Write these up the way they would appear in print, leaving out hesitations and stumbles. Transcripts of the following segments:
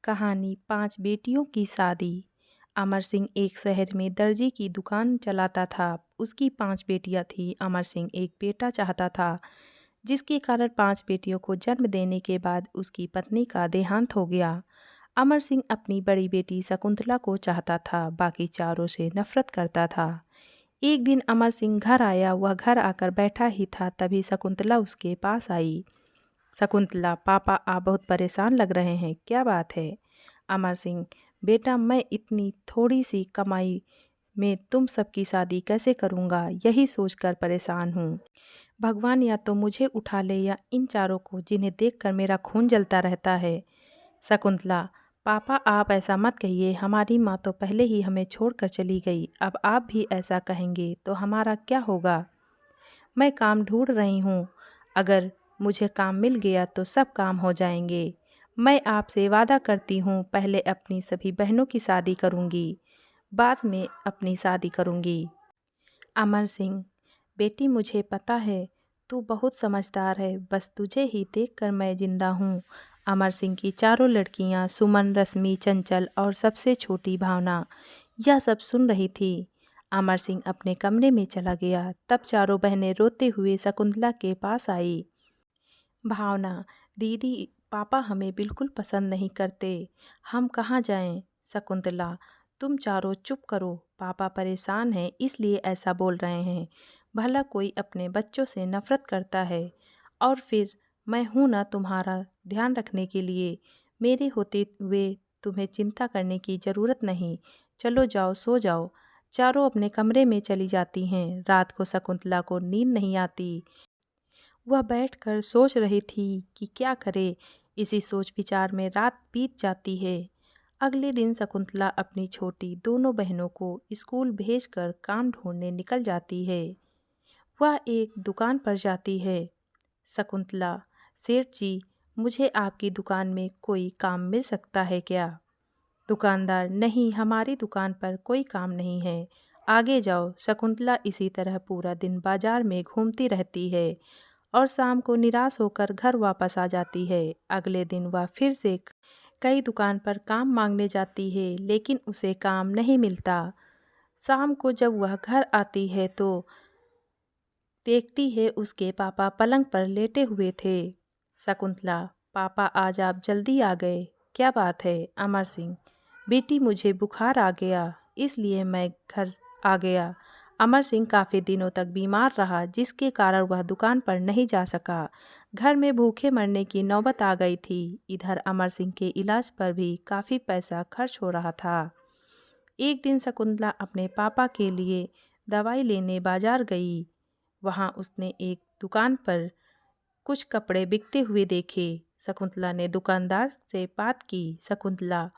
कहानी 5 बेटियों की शादी। अमर सिंह एक शहर में दर्जी की दुकान चलाता था। उसकी 5 बेटियां थीं। अमर सिंह एक बेटा चाहता था, जिसके कारण 5 बेटियों को जन्म देने के बाद उसकी पत्नी का देहांत हो गया। अमर सिंह अपनी बड़ी बेटी शकुंतला को चाहता था, बाकी चारों से नफरत करता था। एक दिन अमर सिंह घर आया। वह घर आकर बैठा ही था, तभी शकुंतला उसके पास आई। शकुंतला, पापा आप बहुत परेशान लग रहे हैं, क्या बात है? अमर सिंह, बेटा मैं इतनी थोड़ी सी कमाई में तुम सबकी शादी कैसे करूँगा, यही सोचकर परेशान हूँ। भगवान या तो मुझे उठा ले या इन चारों को, जिन्हें देखकर मेरा खून जलता रहता है। शकुंतला, पापा आप ऐसा मत कहिए, हमारी माँ तो पहले ही हमें छोड़कर चली गई, अब आप भी ऐसा कहेंगे तो हमारा क्या होगा? मैं काम ढूंढ रही हूँ, अगर मुझे काम मिल गया तो सब काम हो जाएंगे। मैं आपसे वादा करती हूँ, पहले अपनी सभी बहनों की शादी करूँगी, बाद में अपनी शादी करूँगी। अमर सिंह, बेटी मुझे पता है तू बहुत समझदार है, बस तुझे ही देखकर मैं जिंदा हूँ। अमर सिंह की चारों लड़कियाँ सुमन, रश्मि, चंचल और सबसे छोटी भावना यह सब सुन रही थी। अमर सिंह अपने कमरे में चला गया। तब चारों बहनें रोते हुए शकुंतला के पास आई। भावना, दीदी पापा हमें बिल्कुल पसंद नहीं करते, हम कहाँ जाएं? शकुंतला, तुम चारों चुप करो, पापा परेशान हैं इसलिए ऐसा बोल रहे हैं। भला कोई अपने बच्चों से नफरत करता है? और फिर मैं हूं ना तुम्हारा ध्यान रखने के लिए, मेरे होते हुए तुम्हें चिंता करने की ज़रूरत नहीं। चलो जाओ सो जाओ। चारों अपने कमरे में चली जाती हैं। रात को शकुंतला को नींद नहीं आती। वह बैठकर सोच रही थी कि क्या करे। इसी सोच विचार में रात बीत जाती है। अगले दिन शकुंतला अपनी छोटी दोनों बहनों को स्कूल भेजकर काम ढूंढने निकल जाती है। वह एक दुकान पर जाती है। शकुंतला, सेठ जी, मुझे आपकी दुकान में कोई काम मिल सकता है क्या? दुकानदार, नहीं, हमारी दुकान पर कोई काम नहीं है, आगे जाओ। शकुंतला इसी तरह पूरा दिन बाजार में घूमती रहती है और शाम को निराश होकर घर वापस आ जाती है। अगले दिन वह फिर से कई दुकान पर काम मांगने जाती है, लेकिन उसे काम नहीं मिलता। शाम को जब वह घर आती है तो देखती है उसके पापा पलंग पर लेटे हुए थे। शकुंतला, पापा आज आप जल्दी आ गए, क्या बात है? अमर सिंह, बेटी मुझे बुखार आ गया इसलिए मैं घर आ गया। अमर सिंह काफ़ी दिनों तक बीमार रहा, जिसके कारण वह दुकान पर नहीं जा सका। घर में भूखे मरने की नौबत आ गई थी। इधर अमर सिंह के इलाज पर भी काफ़ी पैसा खर्च हो रहा था। एक दिन शकुंतला अपने पापा के लिए दवाई लेने बाजार गई। वहां उसने एक दुकान पर कुछ कपड़े बिकते हुए देखे। शकुंतला ने दुकानदार से बात की। शकुंतला,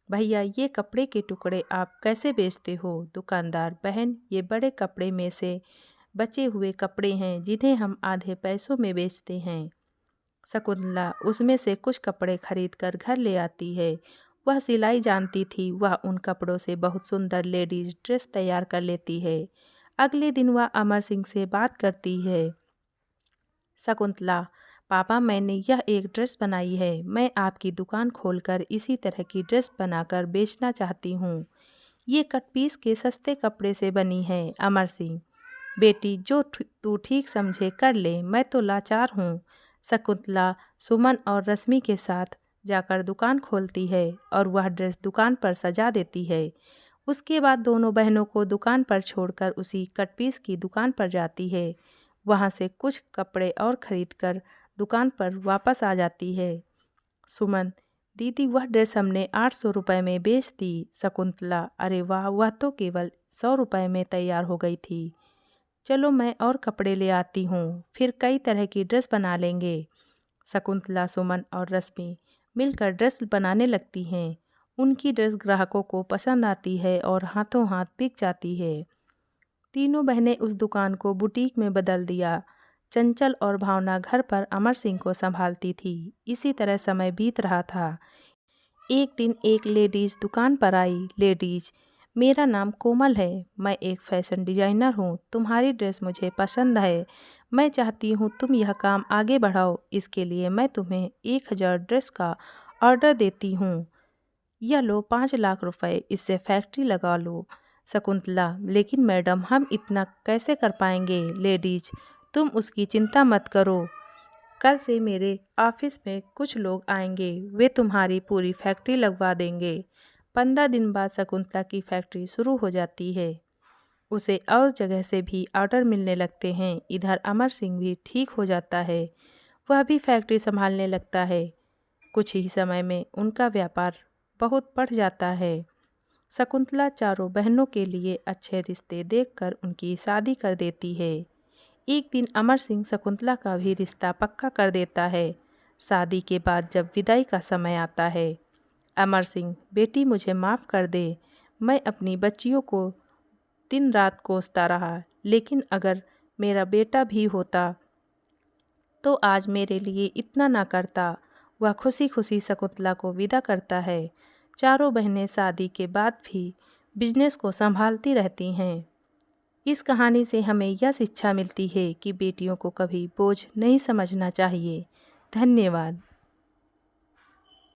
भैया ये कपड़े के टुकड़े आप कैसे बेचते हो? दुकानदार, बहन ये बड़े कपड़े में से बचे हुए कपड़े हैं, जिन्हें हम आधे पैसों में बेचते हैं। शकुंतला उसमें से कुछ कपड़े खरीद कर घर ले आती है। वह सिलाई जानती थी। वह उन कपड़ों से बहुत सुंदर लेडीज ड्रेस तैयार कर लेती है। अगले दिन वह अमर सिंह से बात करती है। शकुंतला, पापा मैंने यह एक ड्रेस बनाई है, मैं आपकी दुकान खोलकर इसी तरह की ड्रेस बनाकर बेचना चाहती हूँ। ये कट पीस के सस्ते कपड़े से बनी है। अमर सिंह, बेटी जो तू ठीक समझे कर ले, मैं तो लाचार हूँ। शकुंतला सुमन और रश्मि के साथ जाकर दुकान खोलती है और वह ड्रेस दुकान पर सजा देती है। उसके बाद दोनों बहनों को दुकान पर छोड़कर उसी कटपीस की दुकान पर जाती है। वहाँ से कुछ कपड़े और खरीदकर दुकान पर वापस आ जाती है। सुमन, दीदी वह ड्रेस हमने 800 रुपये में बेच दी। शकुंतला, अरे वाह, वह तो केवल 100 रुपये में तैयार हो गई थी। चलो मैं और कपड़े ले आती हूँ, फिर कई तरह की ड्रेस बना लेंगे। शकुंतला, सुमन और रश्मि मिलकर ड्रेस बनाने लगती हैं। उनकी ड्रेस ग्राहकों को पसंद आती है और हाथों हाथ बिक जाती है। तीनों बहनें उस दुकान को बुटीक में बदल दिया। चंचल और भावना घर पर अमर सिंह को संभालती थी। इसी तरह समय बीत रहा था। एक दिन एक लेडीज दुकान पर आई। लेडीज, मेरा नाम कोमल है, मैं एक फैशन डिजाइनर हूँ, तुम्हारी ड्रेस मुझे पसंद है, मैं चाहती हूँ तुम यह काम आगे बढ़ाओ, इसके लिए मैं तुम्हें 1000 ड्रेस का ऑर्डर देती हूँ। यह लो 5 लाख रुपए, इससे फैक्ट्री लगा लो। शकुंतला, लेकिन मैडम हम इतना कैसे कर पाएंगे? लेडीज, तुम उसकी चिंता मत करो। कल से मेरे ऑफिस में कुछ लोग आएंगे, वे तुम्हारी पूरी फैक्ट्री लगवा देंगे। 15 दिन बाद शकुंतला की फैक्ट्री शुरू हो जाती है। उसे और जगह से भी ऑर्डर मिलने लगते हैं। इधर अमर सिंह भी ठीक हो जाता है, वह भी फैक्ट्री संभालने लगता है। कुछ ही समय में उनका व्यापार बहुत बढ़ जाता है। शकुंतला चारों बहनों के लिए अच्छे रिश्ते देखकर उनकी शादी कर देती है। एक दिन अमर सिंह शकुंतला का भी रिश्ता पक्का कर देता है। शादी के बाद जब विदाई का समय आता है, अमर सिंह, बेटी मुझे माफ़ कर दे, मैं अपनी बच्चियों को दिन रात कोसता रहा, लेकिन अगर मेरा बेटा भी होता तो आज मेरे लिए इतना ना करता। वह खुशी खुशी शकुंतला को विदा करता है। चारों बहनें शादी के बाद भी बिजनेस को संभालती रहती हैं। इस कहानी से हमें यह शिक्षा मिलती है कि बेटियों को कभी बोझ नहीं समझना चाहिए। धन्यवाद।